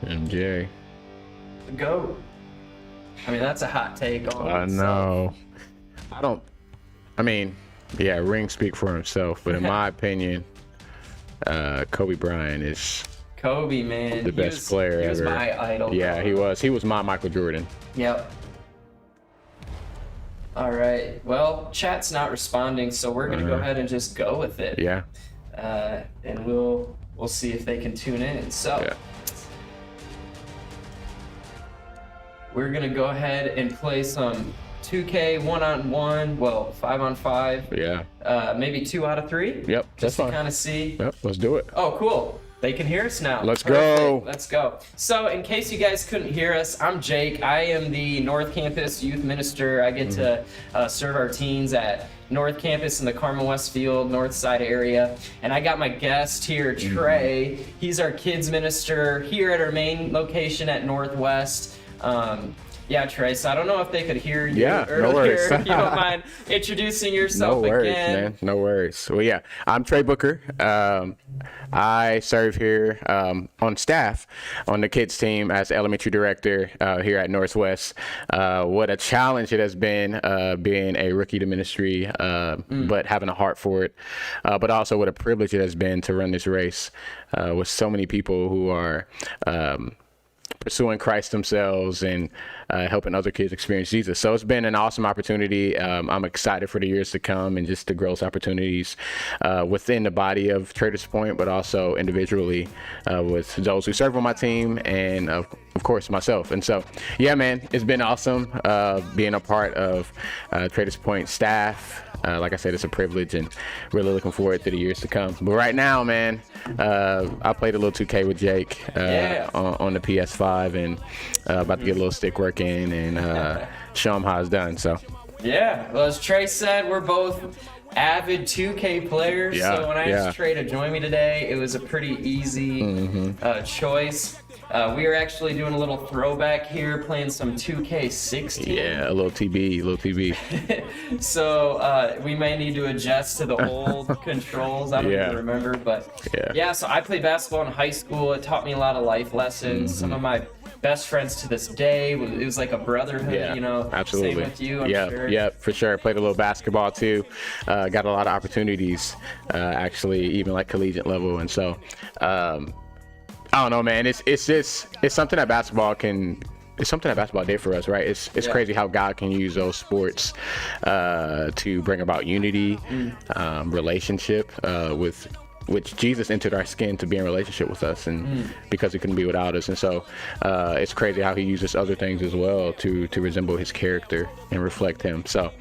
MJ. The GOAT. I mean, that's a hot take on I know. Yeah, rings speak for himself, but in my opinion, Kobe Bryant is Kobe, man. the best player ever. He was my idol. Yeah, he was. He was my Michael Jordan. Yep. All right. Well, chat's not responding, so we're gonna go ahead and just go with it. Yeah. And we'll see if they can tune in. So Yeah. we're gonna go ahead and play some 2K 1-on-1, well, 5-on-5. Yeah. Maybe 2 out of 3. Yep. Just that's to fine. kind of see. Yep. Let's do it. Oh, cool. They can hear us now. Let's Perfect. go. Let's go. So, in case you guys couldn't hear us, I'm Jake. I am the North Campus Youth Minister. I get to serve our teens at North Campus in the Carmel Westfield, North Side area. And I got my guest here, Tre. He's our kids minister here at our main location at Northwest. Yeah, Tre, so I don't know if they could hear you earlier. No worries. If you don't mind introducing yourself No worries, again. man. No worries. Well, yeah, I'm Tre Booker. I serve here on staff on the kids team as elementary director here at Northwest. What a challenge it has been being a rookie to ministry, but having a heart for it. But also what a privilege it has been to run this race with so many people who are pursuing Christ themselves and helping other kids experience Jesus. So it's been an awesome opportunity. I'm excited for the years to come and just the growth opportunities within the body of Traders Point, but also individually with those who serve on my team and of course myself. And so, yeah, man, it's been awesome being a part of Traders Point staff. Like I said, it's a privilege and really looking forward to the years to come. But right now, man, I played a little 2K with Jake on the PS5 and about to get a little stick work in and show him how it's done. So, yeah, well, as Tre said, we're both avid 2K players. Yeah, so when I asked Tre to join me today, it was a pretty easy choice. We are actually doing a little throwback here, playing some 2K16. Yeah, a little TB. So we may need to adjust to the old controls. I don't even remember, but yeah. So I played basketball in high school. It taught me a lot of life lessons. Some of my best friends to this day. It was like a brotherhood, you know. Absolutely. Same with you, I'm sure. Yeah, for sure. Played a little basketball too. Got a lot of opportunities, actually, even like collegiate level. And so, I don't know, man. It's something that basketball can. It's something that basketball did for us, right? It's crazy how God can use those sports to bring about unity, relationship with which Jesus entered our skin to be in relationship with us, and because he couldn't be without us. And so it's crazy how he uses other things as well to resemble his character and reflect him. So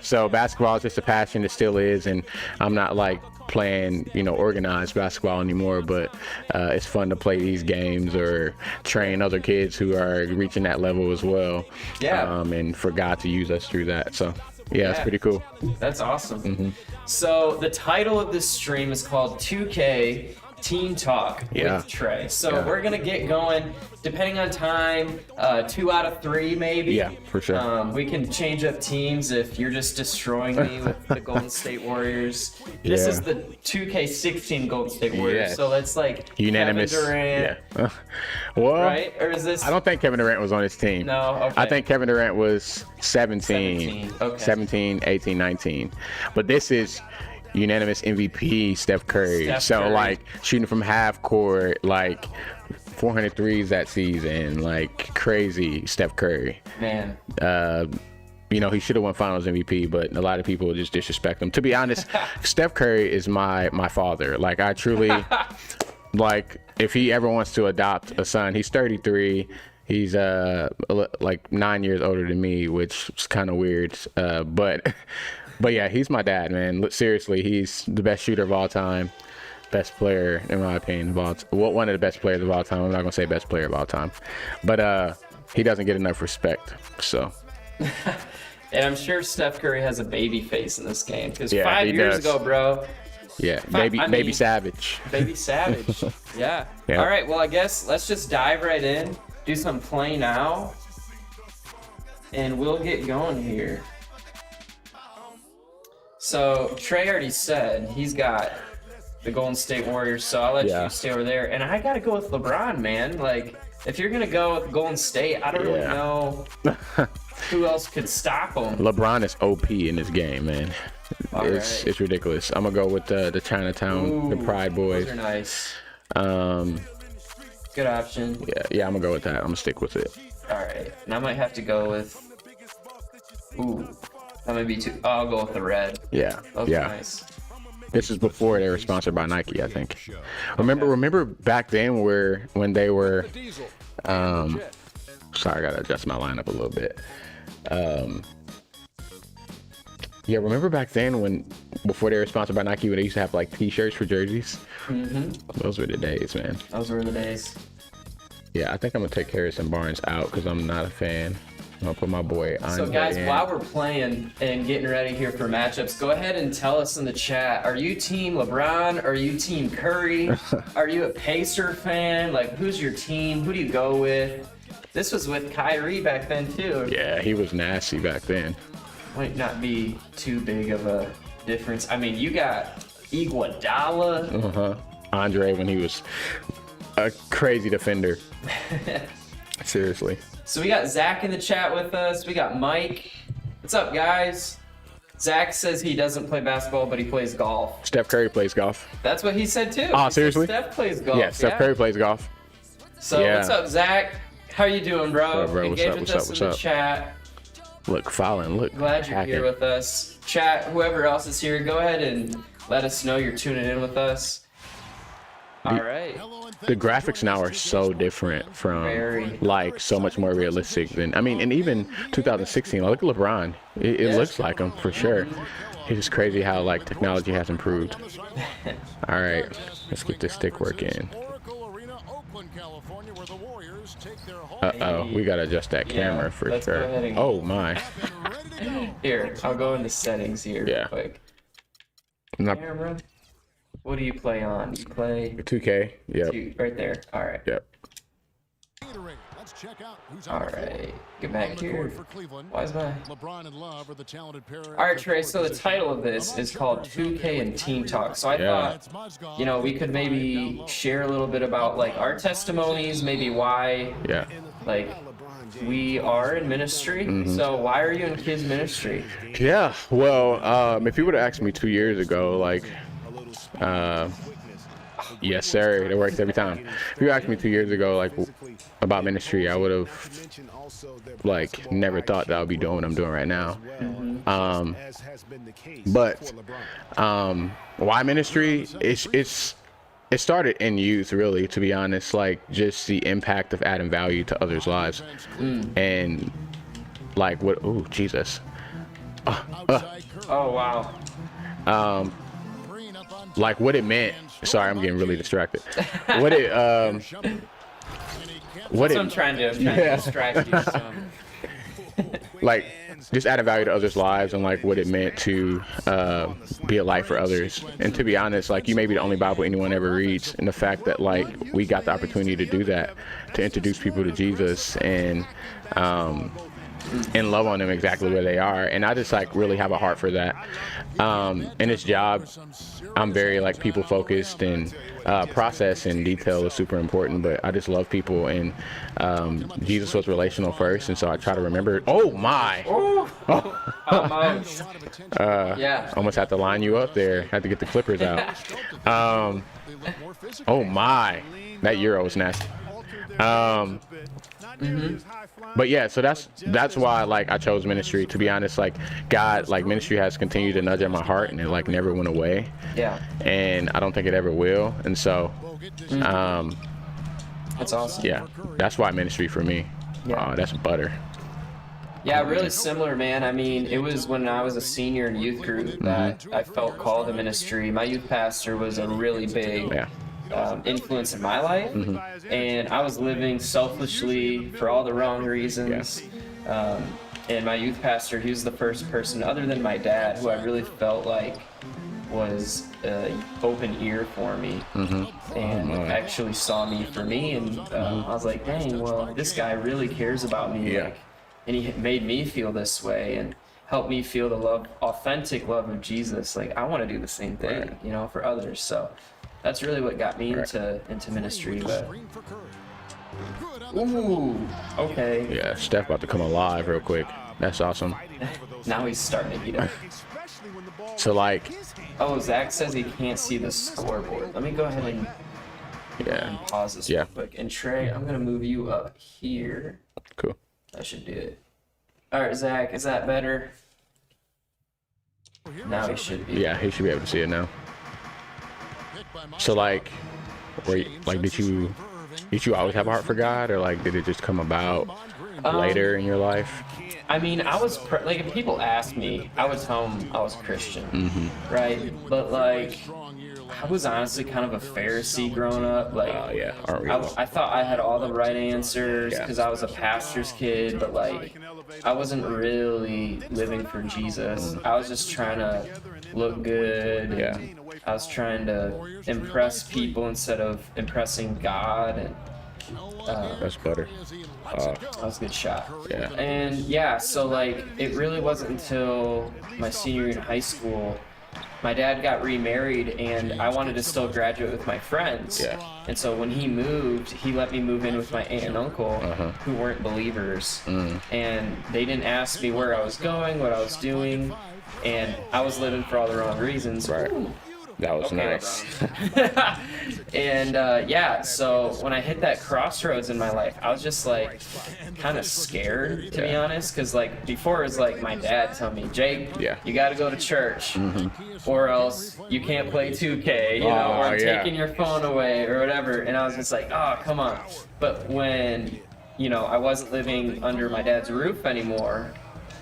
so basketball is just a passion. It still is, and I'm not like playing organized basketball anymore, but it's fun to play these games or train other kids who are reaching that level as well, and for God to use us through that. So it's pretty cool. That's awesome. So the title of this stream is called 2K Team Talk with Tre. So we're gonna get going. Depending on time, 2 out of 3 maybe. Yeah, for sure. We can change up teams if you're just destroying me with the Golden State Warriors. This is the 2K16 Golden State Warriors. So that's like unanimous. Kevin Durant. Well, right? Or is this? I don't think Kevin Durant was on his team. No. Okay. I think Kevin Durant was 17, 18, 19. But this is unanimous MVP Steph Curry. Like shooting from half court, like 400 threes that season, like crazy Steph Curry. Man. He should have won Finals MVP, but a lot of people just disrespect him. To be honest, Steph Curry is my father. Like I truly, like if he ever wants to adopt a son, he's 33. He's like 9 years older than me, which is kind of weird. But yeah, he's my dad, man. Seriously, he's the best shooter of all time. Best player, in my opinion, one of the best players of all time. I'm not gonna say best player of all time, but he doesn't get enough respect. So, and I'm sure Steph Curry has a baby face in this game because 5 years ago, bro. Yeah, baby Savage. Baby Savage. Yeah. All right. Well, I guess let's just dive right in, do some play now, and we'll get going here. So Tre already said he's got the Golden State Warriors, so I'll let Yeah. you stay over there. And I gotta go with LeBron, man. Like, if you're gonna go with Golden State, I don't really Yeah. know who else could stop him. LeBron is OP in this game, man. All right. It's ridiculous. I'm gonna go with the Chinatown, the Pride Boys. Those are nice. Um, Good option. yeah, I'm gonna go with that. I'm gonna stick with it. All right, and I might have to go with. Ooh, that might be too. Oh, I'll go with the red. Yeah, Those yeah. are nice. This is before they were sponsored by Nike, I think. Remember back then when they were. Sorry, I gotta adjust my lineup a little bit. Yeah, remember back then before they were sponsored by Nike, when they used to have like T-shirts for jerseys? Those were the days, man. Those were the days. Yeah, I think I'm gonna take Harrison Barnes out because I'm not a fan. I'm gonna put my boy Andre So guys, in. while we're playing and getting ready here for matchups, go ahead and tell us in the chat, are you team LeBron? Are you team Curry? Are you a Pacer fan? Like, who's your team? Who do you go with? This was with Kyrie back then too. Yeah, he was nasty back then. Might not be too big of a difference. I mean, you got Iguodala. Andre when he was a crazy defender. Seriously. So we got Zach in the chat with us. We got Mike. What's up, guys? Zach says he doesn't play basketball, but he plays golf. Steph Curry plays golf. That's what he said too. Oh, He said seriously? Steph plays golf. Yeah, Steph Curry plays golf. So Yeah. what's up, Zach? How you doing, bro? What's up, bro? What's Engage up, with what's us up, in what's the up? chat. Look, Fallon, look. Glad you're hacking. here with us. Chat, whoever else is here, go ahead and let us know you're tuning in with us. All right. The graphics now are so different from Very. like so much more realistic than and even 2016. Look at LeBron. It Yes. looks like him for sure. It's just crazy how like technology has improved. All right, let's get this stick work in. We gotta adjust that camera Yeah, for let's go sure. ahead and- Oh my. Here, I'll go into settings here real Yeah. quick. Not Camera. What do you play on? You play 2K. Yep. right there. All right. Yep. All right. Get back here. Why is my... LeBron and Love are the talented pair. All right, Trey, so the title of this is called 2K and Team Talk. So I Yeah. thought, you know, we could maybe share a little bit about like our testimonies, maybe why Yeah. like we are in ministry. So why are you in kids ministry? Yeah. Well, if you would have asked me 2 years ago, like, yes, sir, it works every time. If you asked me 2 years ago, like, about ministry, I would have, like, never thought that I would be doing what I'm doing right now. But why ministry? It started in youth, really, to be honest. Like, just the impact of adding value to others' lives, and like what? Oh, Jesus! Oh wow. Like what it meant. Sorry, I'm getting really distracted. What it That's what I'm trying to distract you. So. like just adding value to others' lives and like what it meant to be a light for others. And to be honest, like you may be the only Bible anyone ever reads, and the fact that like we got the opportunity to do that, to introduce people to Jesus and love on them exactly where they are. And I just like really have a heart for that. In this job, I'm very like people focused, and process and detail is super important, but I just love people, and Jesus was relational first, and so I try to remember. Oh my! Almost. Yeah. Almost had to line you up there. Had to get the clippers out. Oh my! That Euro was nasty. But yeah, so that's why like I chose ministry. To be honest, like God, like ministry has continued to nudge at my heart, and it like never went away. Yeah. And I don't think it ever will. And so, That's awesome. yeah, that's why ministry for me. Yeah. That's butter. Yeah, really similar, man. I mean, it was when I was a senior in youth group that I felt called to ministry. My youth pastor was a really big Yeah. influence in my life, and I was living selfishly for all the wrong reasons. And my youth pastor, he was the first person, other than my dad, who I really felt like was an open ear for me, and actually saw me for me. And I was like, dang, well, this guy really cares about me. Yeah. Like, and he made me feel this way and helped me feel the love, authentic love of Jesus. Like, I want to do the same thing, Right. you know, for others. So that's really what got me into ministry. But Screen for Curry. ooh, okay. Yeah, Steph about to come alive real quick. That's awesome. Now he's starting to heat up. So like, Oh, Zach says he can't see the scoreboard. Let me go ahead and yeah, pause this real quick. And Trey, I'm gonna move you up here. cool. That should do it. All right, Zach, is that better? Now he should be. Yeah, he should be able to see it now. So like, did you always have a heart for God, or like did it just come about later in your life? I mean, I was like, if people ask me, I would tell them I was Christian, right? But like, I was honestly kind of a Pharisee growing up. Like, Yeah, aren't we all? I thought I had all the right answers because I was a pastor's kid, but like, I wasn't really living for Jesus. I was just trying to look good. Yeah. I was trying to impress people instead of impressing God, and That's better. that was a good shot. Yeah. And yeah, so like, it really wasn't until my senior year in high school, my dad got remarried, and I wanted to still graduate with my friends. Yeah. And so when he moved, he let me move in with my aunt and uncle, who weren't believers. And they didn't ask me where I was going, what I was doing, and I was living for all the wrong reasons. Right. Ooh. That was Okay. nice. And yeah, so when I hit that crossroads in my life, I was just like kind of scared, to be honest, because like before it was like my dad telling me, Jake, Yeah. you got to go to church, or else you can't play 2K, you know, or I'm taking your phone away or whatever. And I was just like, oh, come on. But when, you know, I wasn't living under my dad's roof anymore,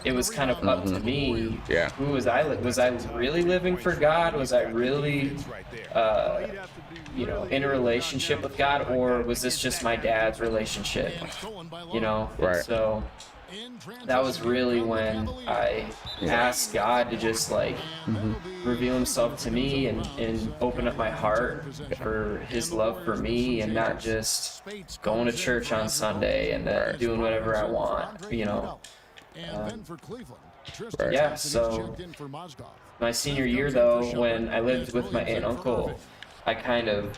it was kind of up to me. Yeah. Who was I? Was I really living for God? Was I really, you know, in a relationship with God, or was this just my dad's relationship? You know. And Right. so that was really when I asked God to just like reveal Himself to me and open up my heart for His love for me, and not just going to church on Sunday and doing whatever I want. You know. Yeah, so my senior year though, when I lived with my aunt and uncle, I kind of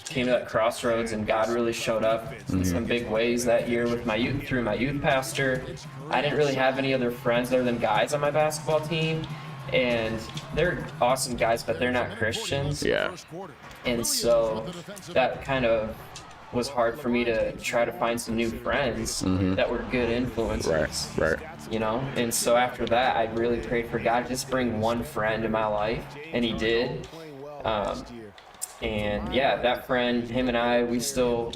came to that crossroads, and God really showed up in some big ways that year with my youth pastor. I didn't really have any other friends other than guys on my basketball team, and they're awesome guys, but they're not Christians. Yeah. And so that kind of was hard for me to try to find some new friends that were good influences. Right. You know, and so after that, I really prayed for God to just bring one friend in my life, and He did. And yeah, that friend, him and I, we still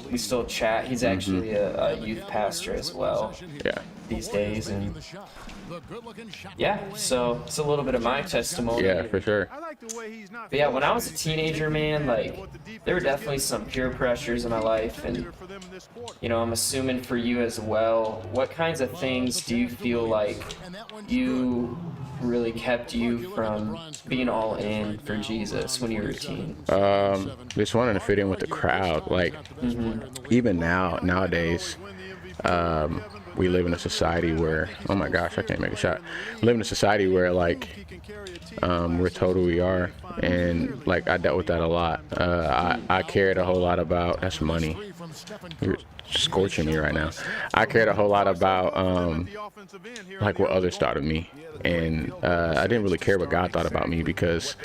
chat. He's actually a youth pastor as well. Yeah. These days, and yeah, so it's a little bit of my testimony. Yeah, for sure. But yeah, when I was a teenager, man, like, there were definitely some peer pressures in my life, and you know, I'm assuming for you as well. What kinds of things do you feel like you really kept you from being all in for Jesus when you were a teen? Just wanting to fit in with the crowd. Like, even nowadays, we live in a society where, oh my gosh, I can't make a shot. We live in a society where, like, we're told who we are, and like I dealt with that a lot. I cared a whole lot about, that's money. You're scorching me right now. I cared a whole lot about like what others thought of me, and I didn't really care what God thought about me, because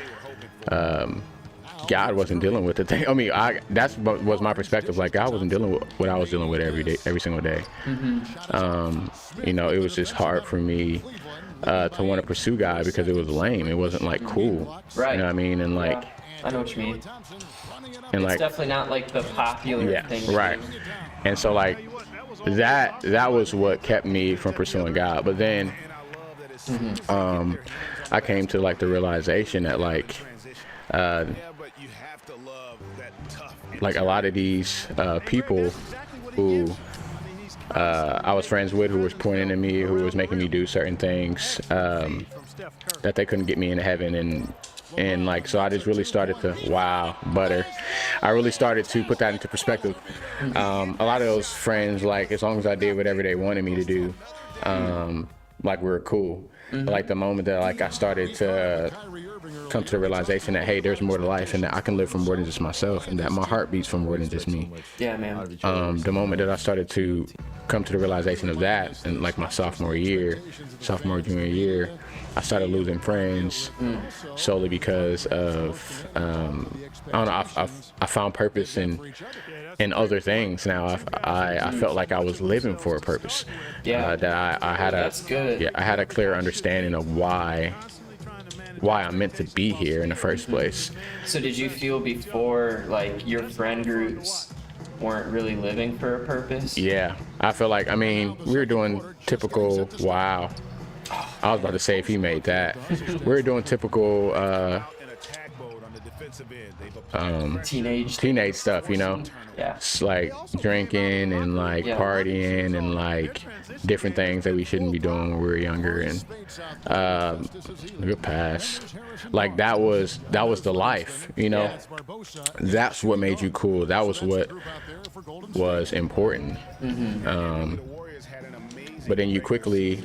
God wasn't dealing with the thing. I mean, that's what was my perspective. Like, God wasn't dealing with what I was dealing with every single day. You know, it was just hard for me to want to pursue God because it was lame. It wasn't like cool. Right. You know what I mean? And like, I know what you mean. and It's like, definitely not like the popular yeah, thing. to right. do. And so like, that was what kept me from pursuing God. But then, I came to like the realization that like a lot of these people who I was friends with, who was pointing at me, who was making me do certain things, that they couldn't get me into heaven, and like, so I just really started to, I really started to put that into perspective. A lot of those friends, like, as long as I did whatever they wanted me to do, like, we were cool. But like the moment that like I started to come to the realization that, hey, there's more to life and that I can live for more than just myself and that my heart beats for more than just me. Yeah, man. The moment that I started to come to the realization of that, in like my sophomore, junior year, I started losing friends solely because of, I don't know, I found purpose in other things. Now I felt like I was living for a purpose. Yeah. That I had That's good. Yeah, I had a clear understanding of why I'm meant to be here in the first place. So did you feel before, like, your friend groups weren't really living for a purpose? Yeah, I feel like, I mean, we were doing typical, wow. I was about to say if he made that. We were doing typical teenage stuff, you know? Yeah. It's like drinking and like partying and like different things that we shouldn't be doing when we were younger. And good pass. Like that was the life, you know? Yeah. That's what made you cool. That was what was important. But then you quickly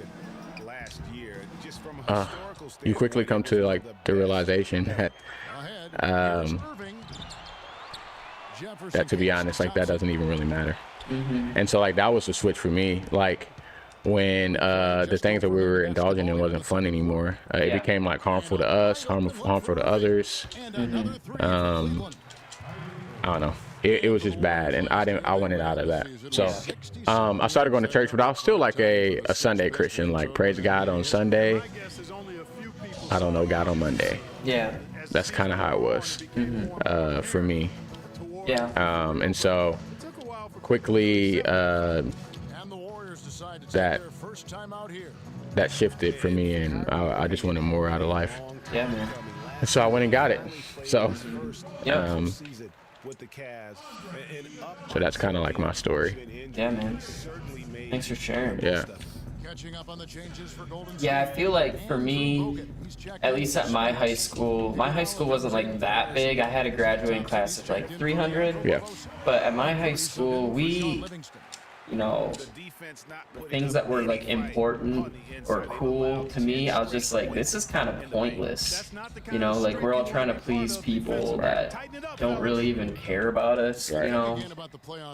come to like the realization that to be honest, like that doesn't even really matter. And so like that was the switch for me. Like when the things that we were indulging in wasn't fun anymore, it became like harmful to us, harmful to others. I don't know. It was just bad, and I wanted out of that. So I started going to church, but I was still like a Sunday Christian, like praise God on Sunday. I don't know God on Monday. Yeah. That's kind of how it was for me. Yeah. And so quickly that shifted for me, and I just wanted more out of life. Yeah, man. And so I went and got it. So so that's kind of like my story. Yeah, man. Thanks for sharing. Yeah. Yeah, I feel like for me, at least at my high school wasn't like that big. I had a graduating class of like 300. Yeah. But at my high school, we, you know, the things that were like important or cool to me, I was just like, this is kind of pointless. You know, like we're all trying to please people that don't really even care about us, you know?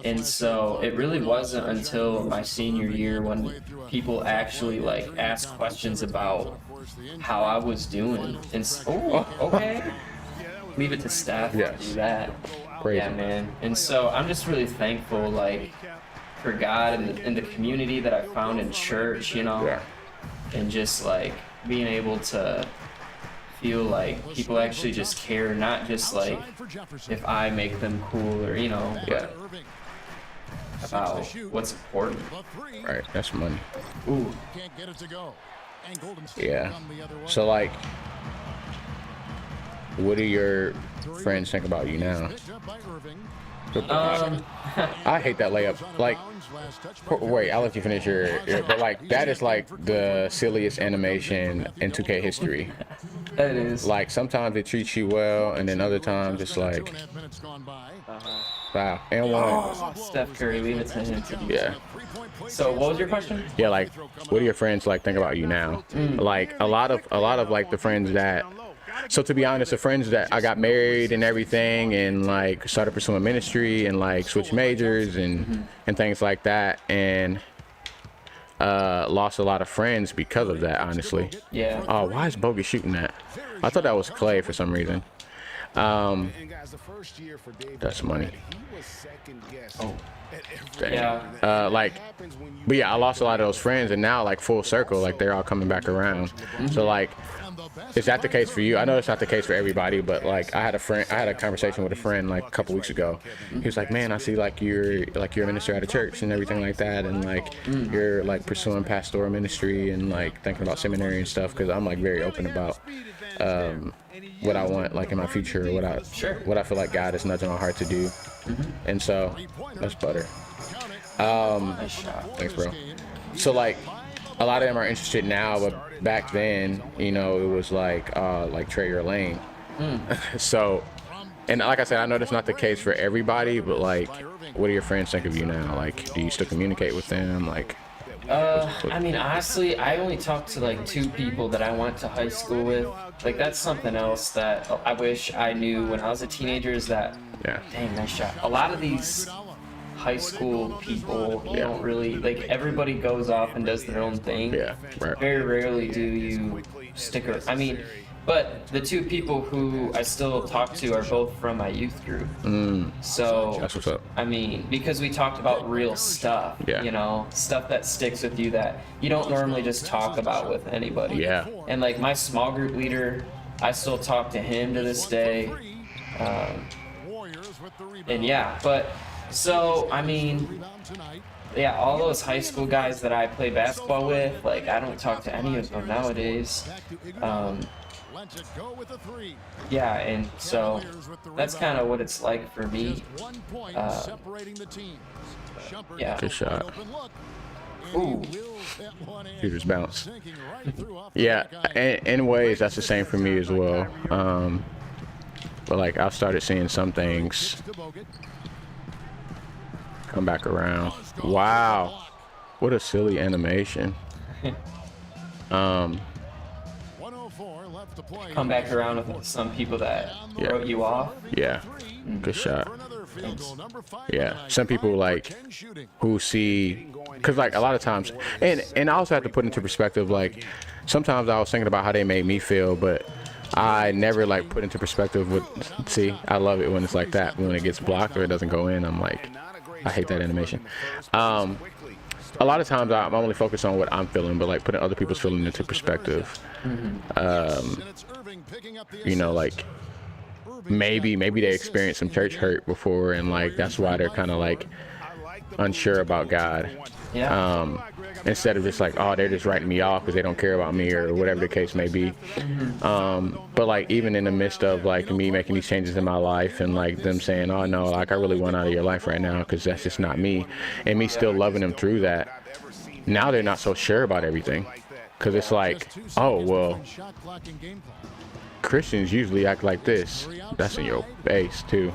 And so it really wasn't until my senior year when people actually like asked questions about how I was doing. And okay. Leave it to Steph to do that. Crazy. Yeah, man. And so I'm just really thankful, like, for God and the community that I found in church, you know, and just like being able to feel like people actually just care, not just like if I make them cool or, you know, but about what's important. Right, that's money. Ooh. Yeah. So like, what do your friends think about you now? I hate that layup. Like, wait, I'll let you finish your but like that is like the silliest animation in 2K history. That is. Like sometimes it treats you well, and then other times it's like, wow. And one. Steph Curry, leave it to him. Yeah. So what was your question? Yeah, like, what do your friends like think about you now? Like a lot of like the friends that. So to be honest, the friends that I got married and everything, and like started pursuing ministry and like switched majors and things like that, and lost a lot of friends because of that. Honestly. Yeah. Oh, why is Bogus shooting that? I thought that was Clay for some reason. That's money. Oh. Dang. Yeah. But yeah, I lost a lot of those friends, and now like full circle, like they're all coming back around. So like, is that the case for you? I know it's not the case for everybody, but like I had a conversation with a friend like a couple weeks ago. He was like, man, I see like you're a minister at a church and everything like that, and like you're like pursuing pastoral ministry and like thinking about seminary and stuff, because I'm like very open about what I want like in my future, or what I feel like God is nudging my heart to do. And so that's butter. Nice shot. Thanks, bro. So like a lot of them are interested now, but back then, you know, it was like Tre or Lane. So, and like I said, I know that's not the case for everybody, but like, what do your friends think of you now? Like, do you still communicate with them? Like, I mean, honestly, I only talked to like 2 people that I went to high school with. Like, that's something else that I wish I knew when I was a teenager is that, Yeah. dang, nice shot. A lot of these high school people, you don't really, like, everybody goes off and does their own thing. Yeah. Right. Very rarely do you stick around. I mean, but the 2 people who I still talk to are both from my youth group. So, That's what's up. I mean, because we talked about real stuff, Yeah. you know, stuff that sticks with you that you don't normally just talk about with anybody. Yeah. And like my small group leader, I still talk to him to this day. And yeah, but so, I mean, yeah, all those high school guys that I play basketball with, like, I don't talk to any of them nowadays. Yeah, and so that's kind of what it's like for me. Yeah. Good shot. Ooh. Shooter's bounce. Yeah. In ways, that's the same for me as well. But like I've started seeing some things come back around. Wow. What a silly animation. Come back around with some people that wrote you off. Yeah. Good shot. Yeah. Some people like who see, because like a lot of times, and I also have to put into perspective, like sometimes I was thinking about how they made me feel, but I never like put into perspective with, see, I love it when it's like that. When it gets blocked or it doesn't go in, I'm like, I hate that animation. A lot of times I'm only focused on what I'm feeling, but like putting other people's feeling into perspective. You know, like maybe they experienced some church hurt before, and like that's why they're kind of like unsure about God. Yeah. Instead of just like, oh, they're just writing me off because they don't care about me or whatever the case may be. But like even in the midst of like me making these changes in my life and like them saying, oh no, like I really want out of your life right now because that's just not me, and me still loving them through that, now they're not so sure about everything because it's like, oh well, Christians usually act like this. That's in your face too.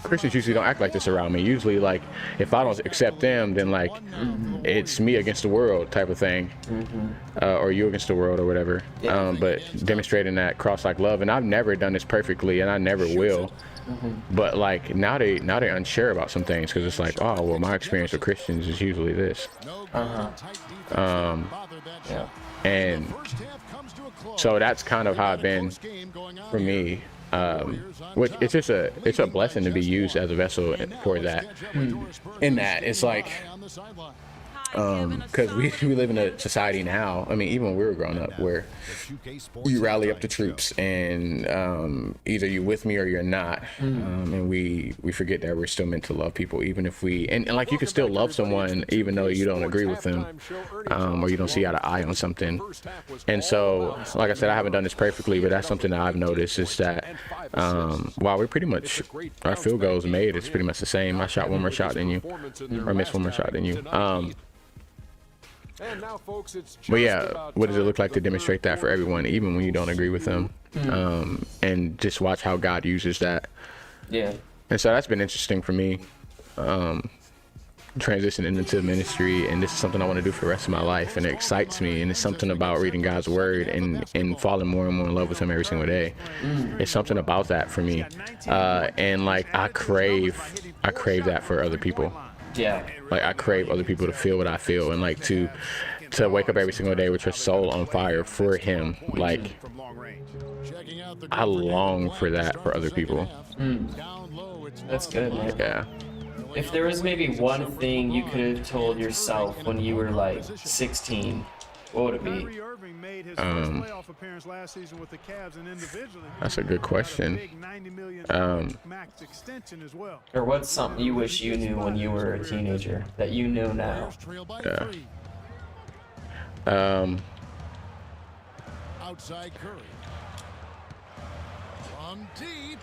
Christians usually don't act like this around me. Usually, like, if I don't accept them, then, like, it's me against the world type of thing. Or you against the world or whatever. But demonstrating that cross-like love. And I've never done this perfectly, and I never will. But, like, now they're unsure about some things because it's like, oh, well, my experience with Christians is usually this. And so that's kind of how it's been for me. Which it's a blessing to be used as a vessel for that. In that it's like, because we live in a society now. I mean, even when we were growing up, where you rally up the troops, and either you're with me or you're not, and we forget that we're still meant to love people, even if we and like you can still love someone even though you don't agree with them, or you don't see eye to eye on something. And so, like I said, I haven't done this perfectly, but that's something that I've noticed is that while we're pretty much our field goals made, it's pretty much the same. I shot one more shot than you, or missed one more shot than you. But yeah, what does it look like to demonstrate that for everyone, even when you don't agree with them? And just watch how God uses that. Yeah. And so that's been interesting for me, transitioning into ministry, and this is something I want to do for the rest of my life, and it excites me, and it's something about reading God's word and falling more and more in love with him every single day. It's something about that for me, and like I crave that for other people. Yeah. Like I crave other people to feel what I feel, and like to wake up every single day with your soul on fire for him. Like I long for that for other people. That's good, man. Yeah. If there was maybe one thing you could have told yourself when you were like 16, what would it be? That's a good question. Or what's something you wish you knew when you were a teenager that you know now? Yeah. Outside Curry. From deep.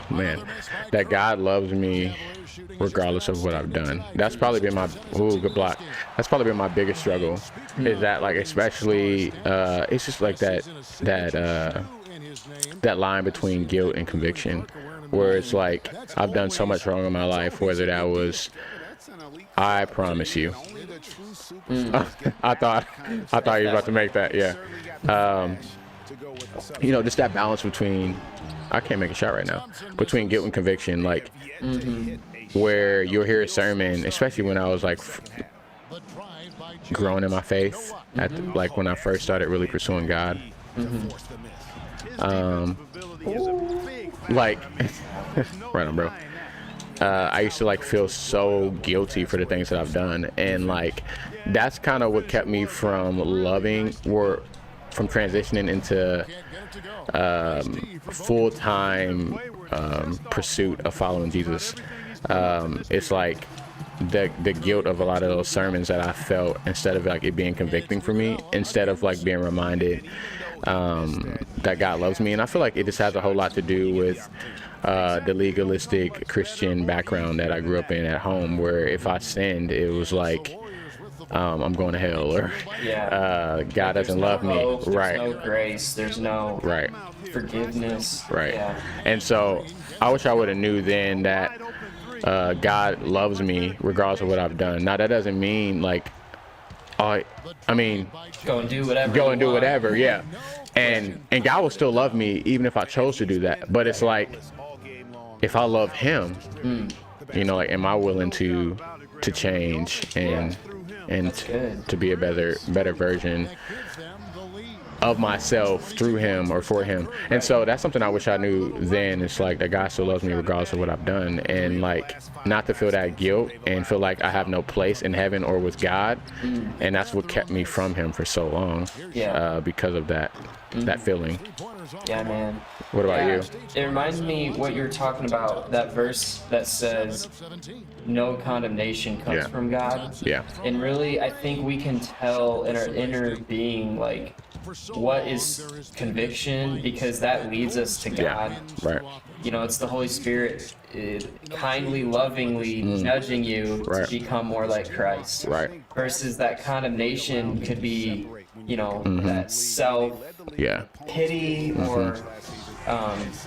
Man, that God loves me regardless of what I've done. That's probably been my good block. That's probably been my biggest struggle. Is that like especially it's just like that line between guilt and conviction, where it's like I've done so much wrong in my life, whether that was I promise you. I thought you were about to make that. Yeah. Just that balance between, I can't make a shot right now, between guilt and conviction, like where you'll hear a sermon, especially when I was like growing in my faith, like when I first started really pursuing God. Like, right on, bro. I used to like feel so guilty for the things that I've done, and like that's kind of what kept me from loving or from transitioning into full-time pursuit of following Jesus. It's like the guilt of a lot of those sermons that I felt, instead of like it being convicting for me, instead of like being reminded that God loves me. And I feel like it just has a whole lot to do with the legalistic Christian background that I grew up in at home, where if I sinned, it was like I'm going to hell, or God doesn't love me. Right. There's no grace. There's no forgiveness. Right. Yeah. And so I wish I would have knew then that God loves me regardless of what I've done. Now that doesn't mean like, I mean, go and do whatever. Yeah. And God will still love me even if I chose to do that. But it's like, if I love Him, like, am I willing to change and to be a better version of myself through Him or for Him? And so that's something I wish I knew then. It's like that God still loves me regardless of what I've done, and like not to feel that guilt and feel like I have no place in heaven or with God. And that's what kept me from Him for so long, because of that feeling. Yeah, man. What about you? It reminds me what you're talking about, that verse that says no condemnation comes from God. Yeah. And really, I think we can tell in our inner being, like, what is conviction, because that leads us to God. Right. It's the Holy Spirit kindly, lovingly nudging you to become more like Christ. Right. Versus that condemnation could be, that self-pity or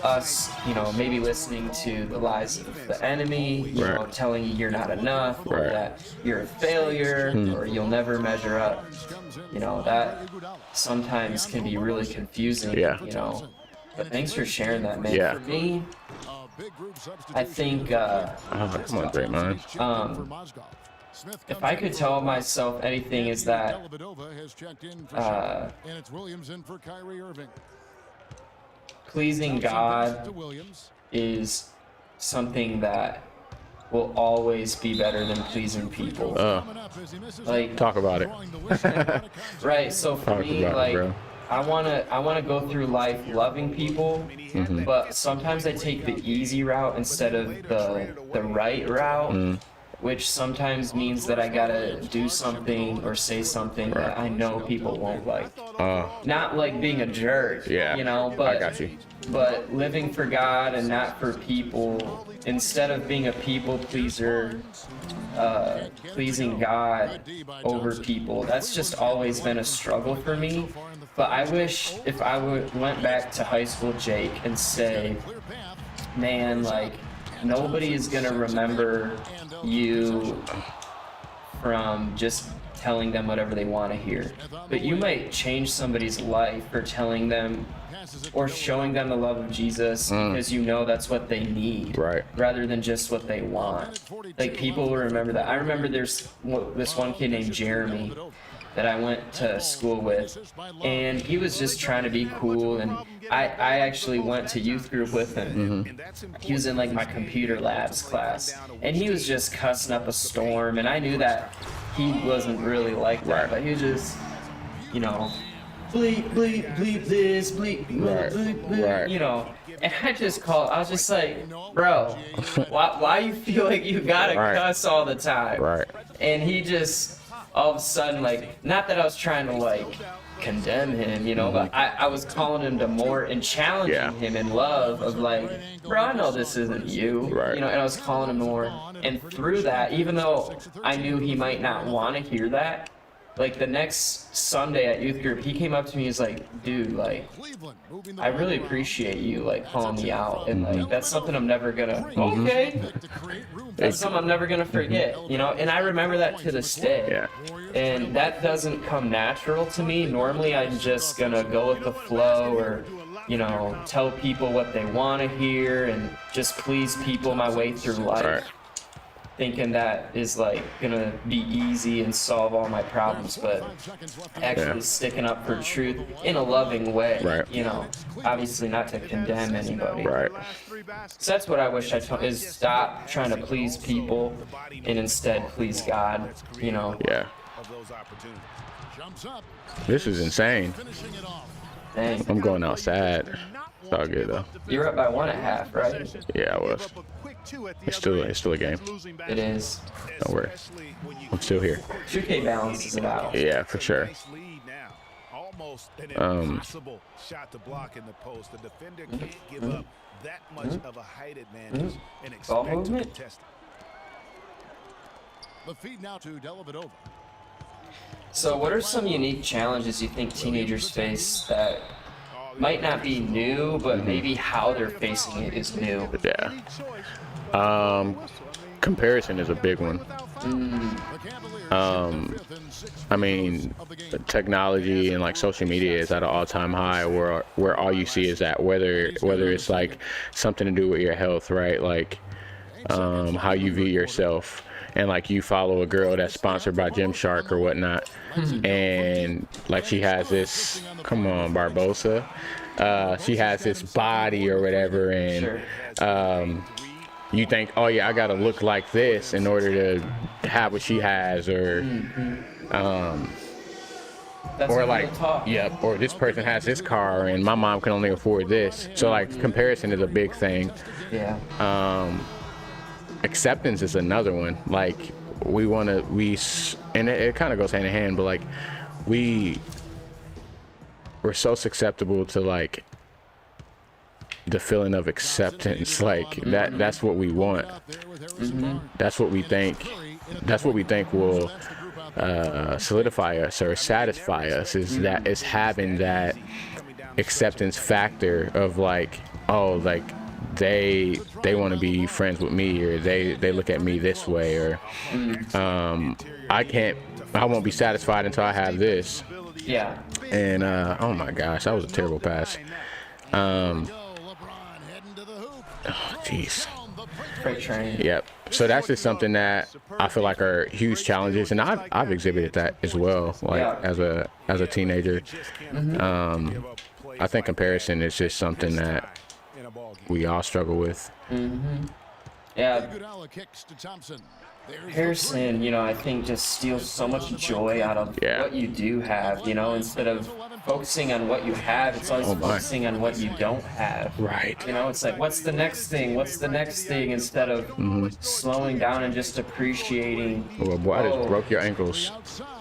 us, maybe listening to the lies of the enemy, telling you you're not enough, or that you're a failure, or you'll never measure up. That sometimes can be really confusing. But thanks for sharing that, man. For me, I think come on, great man. If I could tell myself anything, is that pleasing God is something that will always be better than pleasing people. Like, talk about it. Right. So for me, like, I wanna go through life loving people, but sometimes I take the easy route instead of the right route. Which sometimes means that I gotta do something or say something that I know people won't like. Not like being a jerk, but I got you. But living for God and not for people, instead of being a people pleaser, pleasing God over people. That's just always been a struggle for me. But I wish if I went back to high school Jake and say, man, like, nobody is gonna remember you from just telling them whatever they want to hear, but you might change somebody's life for telling them or showing them the love of Jesus because that's what they need, rather than just what they want. Like, people will remember that. I remember there's this one kid named Jeremy that I went to school with, and he was just trying to be cool, and I actually went to youth group with him. He was in like my computer labs class, and he was just cussing up a storm, and I knew that he wasn't really like that, but he was just, bleep, bleep, bleep this, bleep, bleep, bleep, bleep, and I was just like, bro, why you feel like you gotta cuss all the time? And he just, all of a sudden, like, not that I was trying to like condemn him, but I was calling him to more and challenging him in love of like, bro, I know this isn't you, and I was calling him more. And through that, even though I knew he might not want to hear that, like the next Sunday at youth group, he came up to me. He's like, "Dude, like, Cleveland moving the I ball really around. appreciate you like calling me out, and like that's something I'm never gonna." Okay. To create room That's something I'm never gonna forget, you know, and I remember that to this day. Yeah. And that doesn't come natural to me. Normally, I'm just gonna go with the flow, or, you know, tell people what they want to hear, and just please people my way through life, Right. thinking that is like gonna be easy and solve all my problems. But actually Yeah. sticking up for truth in a loving way, Right. you know, obviously not to condemn anybody. Right. So that's what I wish I told, is stop trying to please people and instead please God, you know. Yeah. Of those opportunities. jumps up, This is insane. finishing it off. Dang. I'm going outside. It's all good though. You're up by 1.5, right? Yeah, I was. It's still a game. It is. Don't worry. I'm still here. 2K balances it out. Yeah, for sure. Almost an Um, impossible shot to block in the post. The defender can't give up that much of a height advantage and Ball expect to movement? contest it. The feed now to Dellavedova. So what are some unique challenges you think teenagers face that might not be new, but maybe how they're facing it is new? Yeah. Comparison is a big one. I mean, the technology and like social media is at an all-time high where all you see is that whether it's like something to do with your health, right? Like how you view yourself, and like you follow a girl that's sponsored by Gymshark or whatnot, and like she has this, come on, Barbosa, she has this body or whatever, and you think, oh yeah, I gotta look like this in order to have what she has, or That's or real like, talk. yep, or this person has this car and my mom can only afford this. So like comparison is a big thing. Yeah. Acceptance is another one. Like and it kind of goes hand in hand, but like we're so susceptible to like the feeling of acceptance, like that's what we want. That's what we think will solidify us or satisfy us, is having that acceptance factor of like, oh, like they want to be friends with me, or they look at me this way, or I won't be satisfied until I have this. Yeah. And oh my gosh, that was a terrible pass. Oh, jeez. Freight train. Yep. So that's just something that I feel like are huge challenges, and I've exhibited that as well, like Yeah. as a teenager. I think comparison is just something that we all struggle with. Yeah. Iguodala kicks to Thompson. There's the Harrison, you know, I think just steals so much joy out of Yeah. what you do have, you know, instead of focusing on what you have, it's always Oh, my. focusing on what you don't have. Right. You know, it's like, what's the next thing? What's the next thing? Instead of slowing down and just appreciating. Well, boy, I just broke your ankles,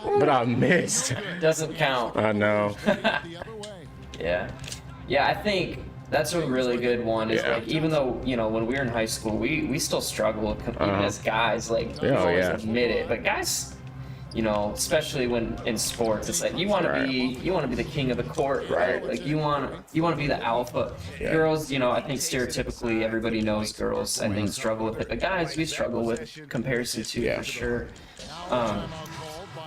but I missed. Doesn't count. I know. the other way. Yeah. Yeah, I think that's a really good one. Is Yeah. like, even though, you know, when we were in high school, we still struggle even as guys. Like, we Oh, always yeah. admit it. But guys, you know, especially when in sports, it's like you want to be the king of the court, right? Like you want to be the alpha. Yeah. Girls, you know, I think stereotypically everybody knows girls, I think, struggle with it. But guys, we struggle with comparison too, Yeah. for sure.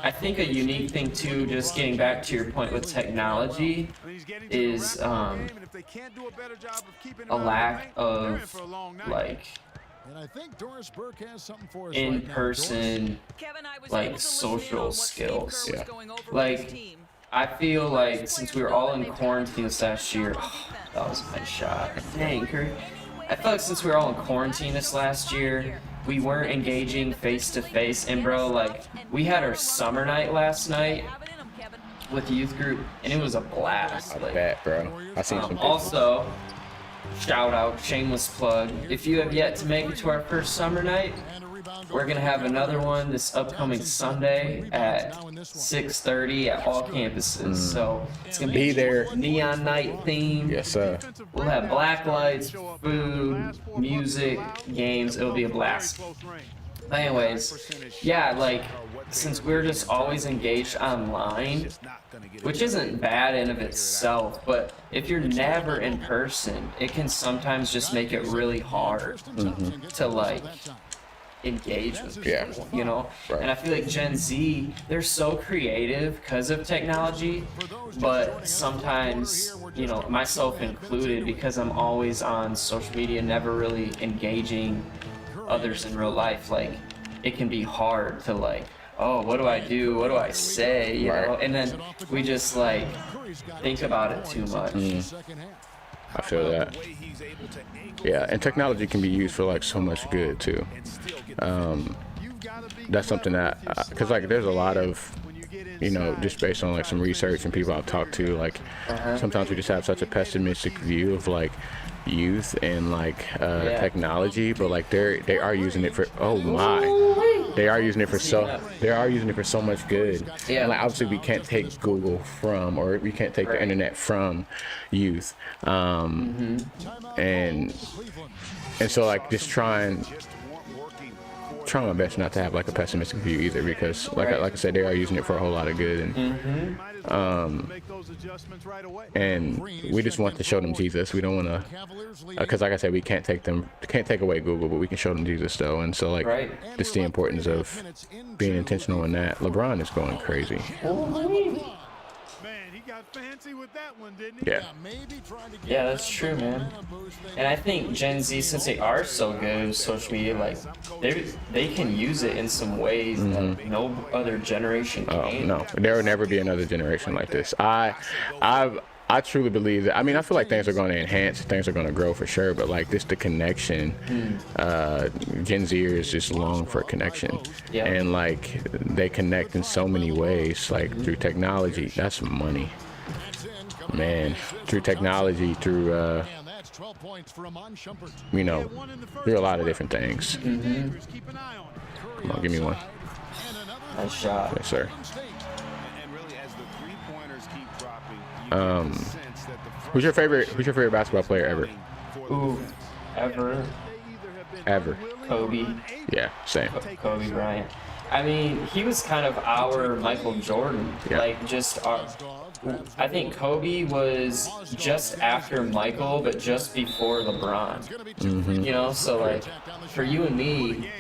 I think a unique thing too, just getting back to your point with technology, is a lack of like And I think Doris Burke has something for us right now. in-person Kevin, I was like able to listen social in on what Steve Kerr skills. was Yeah. going over with Like, his team. I feel like since we were all in quarantine this last year, that was a nice shot. Dang, Curry. I feel like since we were all in quarantine this last year, we weren't engaging face to face. And bro, like, we had our summer night last night Have it in 'em, Kevin. with the youth group, and it was a blast. I Like, bet, bro. I seen some pictures. also, shout out, shameless plug. If you have yet to make it to our first summer night, we're gonna have another one this upcoming Sunday at 6:30 at all campuses. So it's gonna Be there. neon night theme. Yes, sir. We'll have black lights, food, music, games. It'll be a blast. Anyways, yeah, like, since we're just always engaged online, which isn't bad in of itself, but if you're never in person, it can sometimes just make it really hard to, like, engage with people, you know? Right. And I feel like Gen Z, they're so creative because of technology, but sometimes, you know, myself included, because I'm always on social media, never really engaging others in real life, like, it can be hard to, like, oh, what do I do? What do I say? You know? And then we just, like, think about it too much. I feel that. Yeah, and technology can be used for like so much good too. That's something that, because like there's a lot of, you know, just based on like some research and people I've talked to, like sometimes we just have such a pessimistic view of like youth and like technology, but like they are using it for, oh my, they are using it for so much good. Yeah. And like obviously we can't take Google from, or we can't take the internet from youth, and so like just trying my best not to have like a pessimistic view either, because like I said, they are using it for a whole lot of good, and we just want to show them Jesus. We don't want to, because like I said, we can't take away Google, but we can show them Jesus though. And so like just the importance of being intentional in that. LeBron is going crazy. Fancy with that one, didn't he? Yeah. Yeah, that's true, man. And I think Gen Z, since they are so good with social media, like they can use it in some ways that no other generation can. Oh no, there will never be another generation like this. I truly believe that. I mean, I feel like things are going to enhance, things are going to grow for sure, but like this, the connection, Gen Zers just long for connection, and like they connect in so many ways, like through technology. That's money, man. Through technology, through you know, through a lot of different things. Come on, give me one. Nice shot. Yes, sir. Who's your favorite basketball player ever? Ooh, ever. Kobe. Yeah, same. Kobe Bryant. I mean, he was kind of our Michael Jordan. Yeah. Like, just our. I think Kobe was just after Michael, but just before LeBron. You know, so like, for you and me,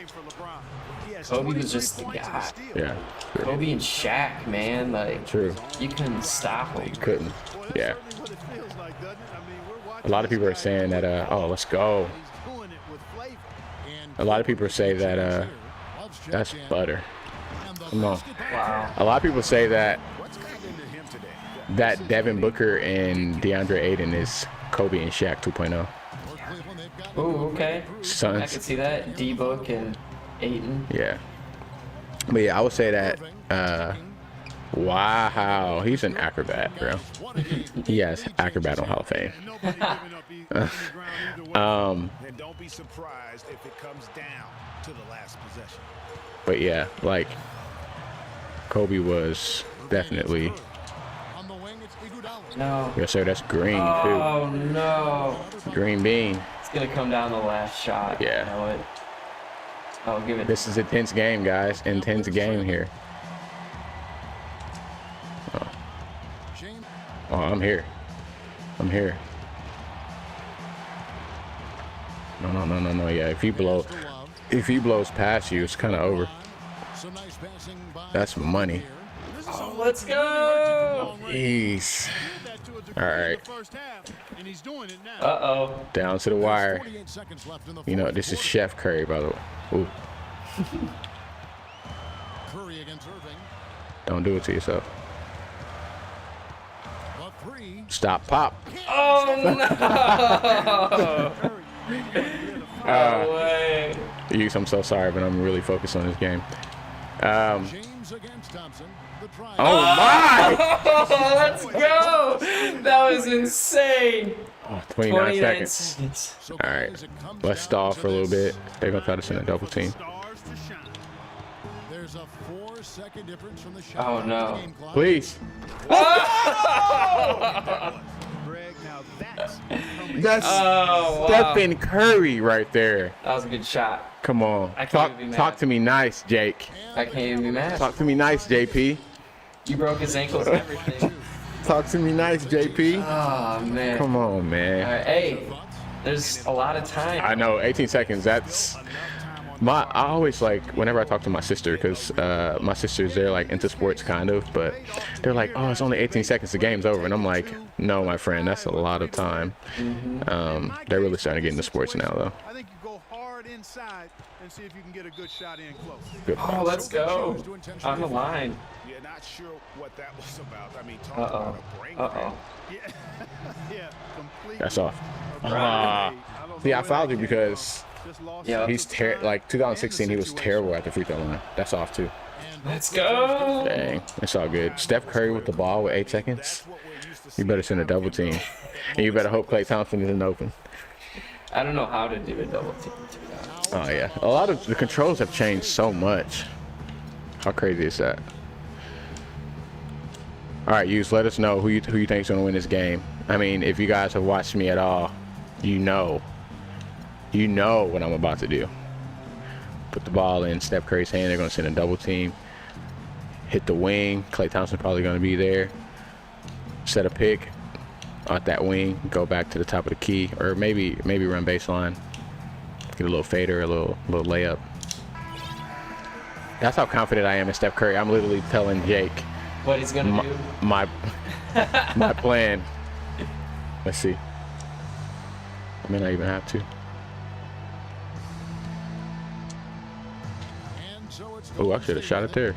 Kobe was just the guy. Yeah. Kobe and Shaq, man, like, True. you couldn't stop him. Couldn't. Yeah. A lot of people are saying that, oh, let's go. A lot of people say that, that's butter. Come on. Wow. A lot of people say that Devin Booker and DeAndre Ayton is Kobe and Shaq 2.0. Ooh, okay. Sons. I can see that. D-Book and Ayton. Yeah. But yeah, I would say that, wow, he's an acrobat, bro. He has acrobat on Hall of Fame. And don't be surprised if it comes down to the last possession. But yeah, like Kobe was definitely. No. Yes, sir. That's green Oh, no. too. Green bean. It's going to come down the last shot. Yeah. You know what? I'll give it. This is an intense game, guys. Intense game here. Oh, I'm here. I'm here. No. Yeah, if he blows past you, it's kind of over. That's money. Oh, let's go. Jeez. All right. Uh-oh. Down to the wire. You know, this is Chef Curry, by the way. Ooh. Don't do it to yourself. Stop, pop. Oh, no. No way. I'm so sorry, but I'm really focused on this game. Oh, my! Oh, let's go. That was insane. Oh, 29 seconds. All right. Let's stall for a little bit. They're going to try to send a double team. Oh, no. Please. That's Oh, wow. Stephen Curry right there. That was a good shot. Come on. I can't even be mad. Talk to me nice, Jake. I can't even be mad. Talk to me nice, JP. You broke his ankles and everything. Talk to me nice, JP. Oh, man. Come on, All man. right, hey, there's a lot of time. I know, 18 seconds. That's I always like whenever I talk to my sister, because my sisters, they're like into sports kind of, but they're like, oh, it's only 18 seconds, the game's over, and I'm like, no, my friend, that's a lot of time. They're really starting to get into sports now, though. I think you go hard inside and see if you can get a good shot in close. Good. Oh, let's go. On the line. Yeah, not sure what that was about. I mean, talk Uh-oh. about a brain Uh-oh. cramp. Yeah, yeah, completely. That's off. Right. See, I fouled you because Yeah. he's like 2016, he was terrible at the free throw line. That's off too. Let's go. Dang, it's all good. Steph Curry with the ball with 8 seconds. You better send a double team, and you better hope Klay Thompson isn't open. I don't know how to do a double team, to be honest. Oh yeah, a lot of the controls have changed so much. How crazy is that? All right, Hughes, let us know who you think is going to win this game. I mean, if you guys have watched me at all, you know what I'm about to do. Put the ball in Steph Curry's hand. They're going to send a double team. Hit the wing. Klay Thompson probably going to be there. Set a pick at that wing. Go back to the top of the key, or maybe run baseline. Get a little fader, a little layup. That's how confident I am in Steph Curry. I'm literally telling Jake What he's gonna do? my plan. Let's see. I may not even have to. Oh, I should have shot it there.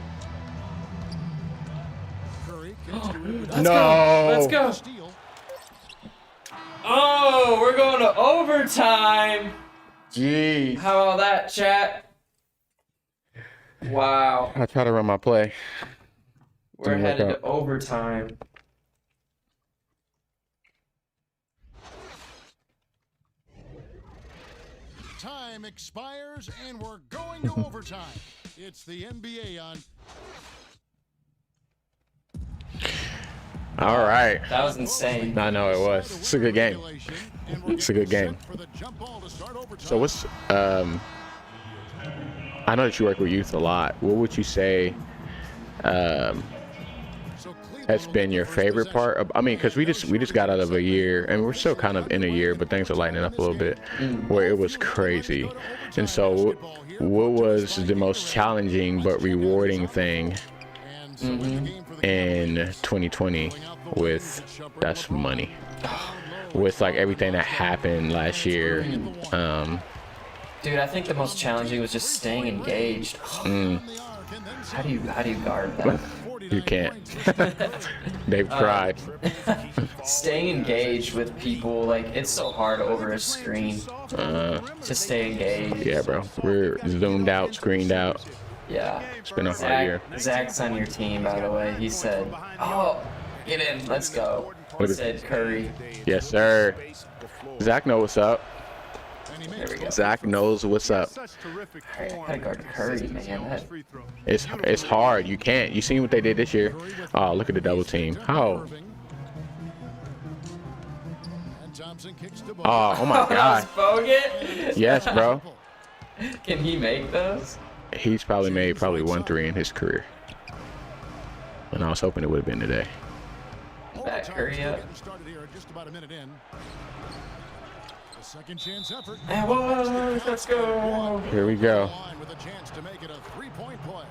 No. Let's go. Oh, we're going to overtime. Jeez. How about that, chat? Wow. I try to run my play. We're Didn't work headed out. to overtime. Time expires and we're going to overtime. It's the NBA on. All right. That was insane. I know it was. It's a good game. It's a good game. So what's I know that you work with youth a lot. What would you say has been your favorite part of, I mean, because we just got out of a year, and we're still kind of in a year, but things are lightening up a little bit, where it was crazy. And so what was the most challenging but rewarding thing in 2020 with that's money, with like everything that happened last year? Dude, I think the most challenging was just staying engaged. How do you guard that? You can't. They've tried. Staying engaged with people, like, it's so hard over a screen to stay engaged. Yeah, bro. We're zoomed out, screened out. Yeah. It's been a hard year. Zach's on your team, by the way. He said, "Oh, get in, let's go." What He is- said Curry. Yes, sir. Zach knows what's up. There we go. Zach knows what's up. I gotta guard Curry, man. It's hard. You can't. You seen what they did this year? Oh, look at the double team. How? Oh my God. Bogut? Yes, bro. Can he make those? He's probably made 1 3 in his career. And I was hoping it would have been today. Back Curry up. Second chance effort. And whoa, let's go. Here we go. With a chance to make it a three-point play.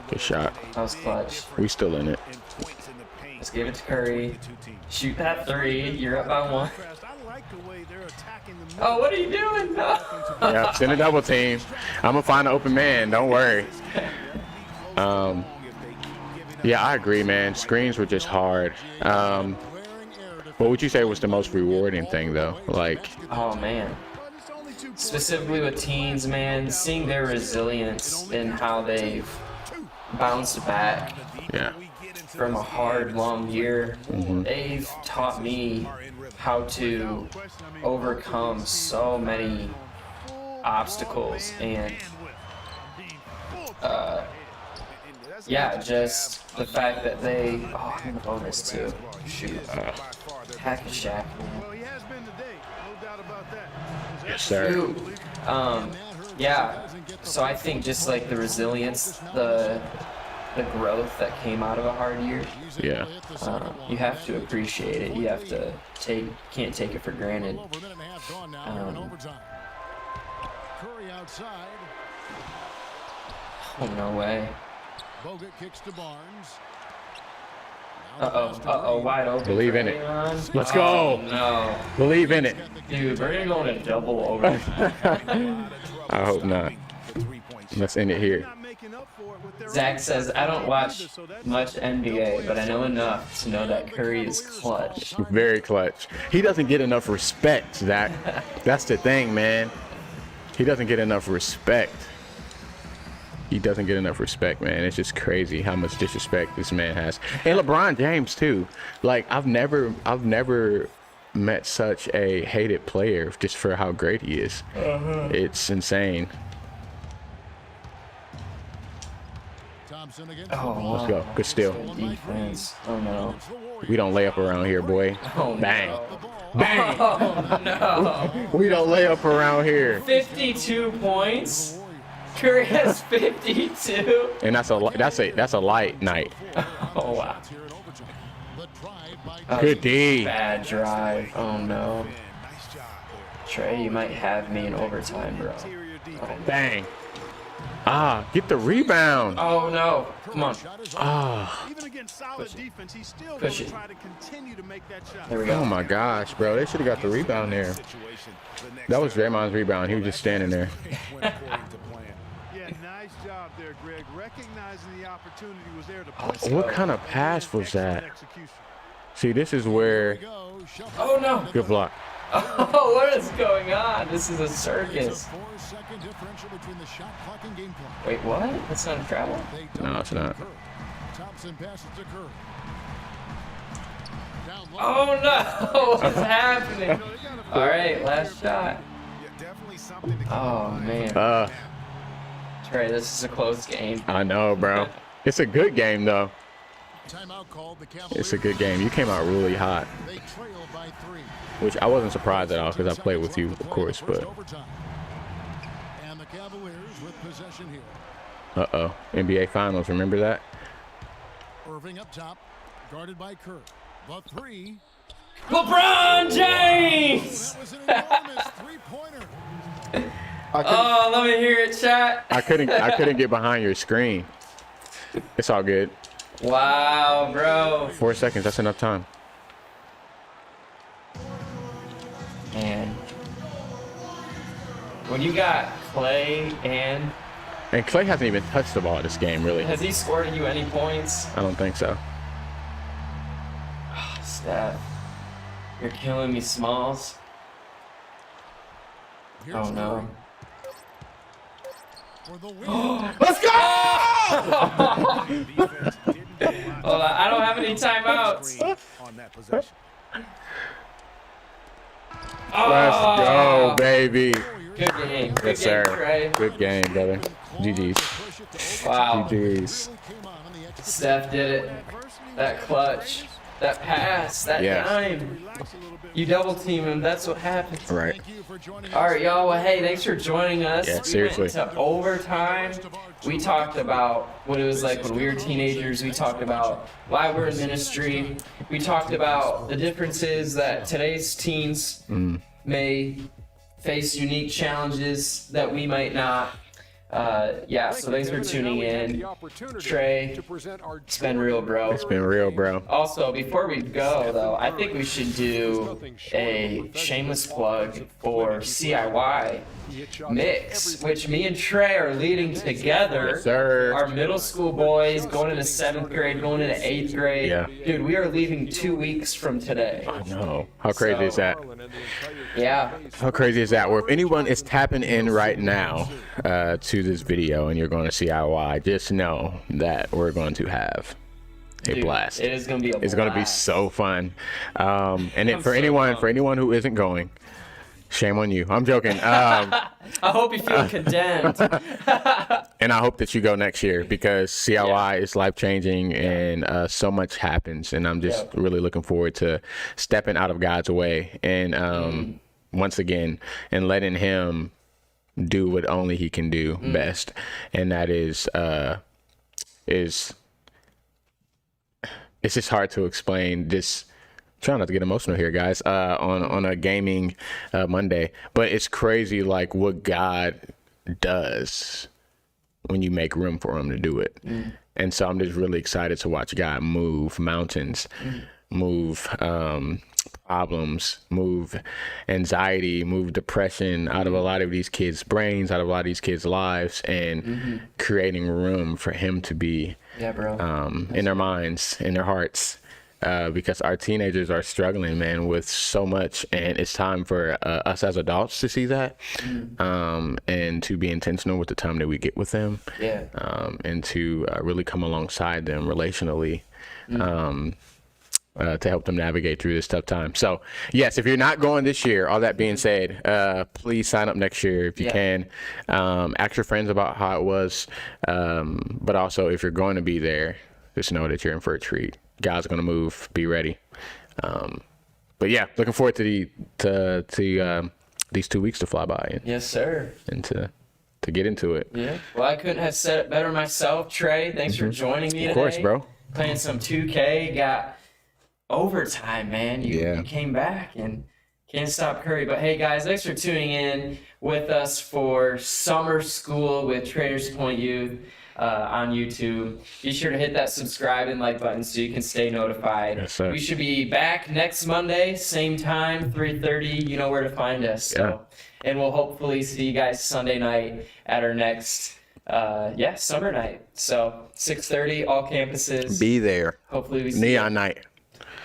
Good shot. That was clutch. We still in it. Let's give it to Curry. Shoot that three. You're up by 1. Oh, what are you doing? No. Yeah, send a double team. I'm gonna find an open man. Don't worry. Yeah, I agree, man. Screens were just hard. What would you say was the most rewarding thing, though? Like, Oh, man. Specifically with teens, man, seeing their resilience and how they've bounced back yeah, from a hard, long year. They've taught me how to overcome so many obstacles and yeah, just the fact that they. Oh, I'm gonna bonus too. Shoot. Hack a Shack. Well, he has been today, no doubt about that. Yes, sir. Shoot. Yeah. So I think just like the resilience, the growth that came out of a hard year, Yeah. you have to appreciate it. You have to can't take it for granted. Over a minute and a half gone now here in overtime. Curry outside. Oh, no way. Bogut kicks to Barnes. Uh-oh, wide open. Believe in it. Draymond. Let's go. No. Believe in it. Dude, we're gonna go into double overtime. I hope not. Let's end it here. Zach says, I don't watch much NBA, but I know enough to know that Curry is clutch. Very clutch. He doesn't get enough respect, Zach. That's the thing, man. He doesn't get enough respect. He doesn't get enough respect, man. It's just crazy how much disrespect this man has. And LeBron James too. Like I've never met such a hated player just for how great he is. It's insane. Thompson against Oh, Let's go. Good steal. defense. Oh, no. We don't lay up around here, boy. Oh, Bang. no. Bang. Oh, no. We don't lay up around here. 52 points. Curry has 52. And that's a light night. Oh, wow. Good D. Bad drive. Oh, no. Trey, you might have me in overtime, bro. Oh, Bang. Ah, get the rebound. oh no. Come on. Ah. Even against solid defense, he still Push going it. to try to continue to make that shot. There we go. Oh my gosh, bro. They should have got the rebound there. That was Draymond's rebound. He was just standing there. Yeah, nice job there, Greg. Recognizing the opportunity was there to push What kind of pass was that? execution. See, this is where. Oh no. Good block. Oh, what is going on? This is a circus. 4-second differential between the shot clock and game clock. Wait, what? That's not a travel? They No, don't it's not. Curry. Thompson passes to Curry. Down low. Oh no. What's happening? All right, last shot. Oh man. Trey, this is a close game. I know, bro. It's a good game, though. Timeout called. The It's a good game. You came out really hot, They trail by 3. which I wasn't surprised at all because I played with you, of course. But And the Cavaliers with possession here. NBA Finals. Remember that? Irving up top, guarded by Curry. The 3. LeBron James! That was an enormous three-pointer. Oh, let me hear it, chat. I couldn't get behind your screen. It's all good. Wow, bro. 4 seconds. That's enough time. Man. When you got Clay and And Clay hasn't even touched the ball this game, really. has he scored you any points? I don't think so. Oh, Steph, you're killing me, Smalls. Oh no. For the win. Let's go! Hold on, I don't have any timeouts. On that possession. Let's go, baby. Good game. Good Yes, game, sir. Trey. Good game, brother. GG's. Wow. GG's. Steph did it. That clutch. That pass. That Yeah. dime. You double team him. That's what happens. Right. All right, y'all. Well, hey, thanks for joining us. Yeah, We seriously. went to overtime. We talked about what it was like when we were teenagers. We talked about why we're in ministry. We talked about the differences that today's teens may face, unique challenges that we might not. Yeah, so thanks for tuning in. Trey, it's been real, bro. It's been real, bro. Also, before we go, though, I think we should do a shameless plug for CIY Mix, which me and Trey are leading together. Yes, sir. Our middle school boys going into 7th grade, going into 8th grade. Yeah. Dude, we are leaving 2 weeks from today. I know. How crazy is that? Yeah. How crazy is that? Or if anyone is tapping in right now to this video and you're going to see IY, just know that we're going to have a Dude, blast. It is going to be a blast. It's going to be so fun. And I'm for so anyone pumped. who isn't going, Shame on you. I'm joking. I hope you feel condemned. And I hope that you go next year because CLI is life-changing and so much happens. And I'm just really looking forward to stepping out of God's way and once again and letting him do what only he can do best. And that is it's just hard to explain. Just trying not to get emotional here, guys, on a gaming Monday. But it's crazy, like, what God does when you make room for him to do it. And so I'm just really excited to watch God move mountains, move problems, move anxiety, move depression out of a lot of these kids' brains, out of a lot of these kids' lives, and creating room for him to be in their minds, in their hearts. Because our teenagers are struggling, man, with so much, and it's time for us as adults to see that, and to be intentional with the time that we get with them, and to really come alongside them relationally, to help them navigate through this tough time. So, yes, if you're not going this year, all that being said, please sign up next year if you can. Ask your friends about how it was, but also if you're going to be there, just know that you're in for a treat. God's going to move. Be ready. But yeah, looking forward to these 2 weeks to fly by. And, Yes, sir. And to get into it. Yeah. Well, I couldn't have said it better myself. Tre, thanks for joining me today. Of course, bro. Playing some 2K. Got overtime, man. You came back and can't stop Curry. But hey, guys, thanks for tuning in with us for Summer School with Traders Point Youth. On YouTube. Be sure to hit that subscribe and like button so you can stay notified. Yes, sir. We should be back next Monday, same time, 3:30. You know where to find us. So, and we'll hopefully see you guys Sunday night at our next summer night. So 6:30, all campuses. Be there. Hopefully we see Neon night.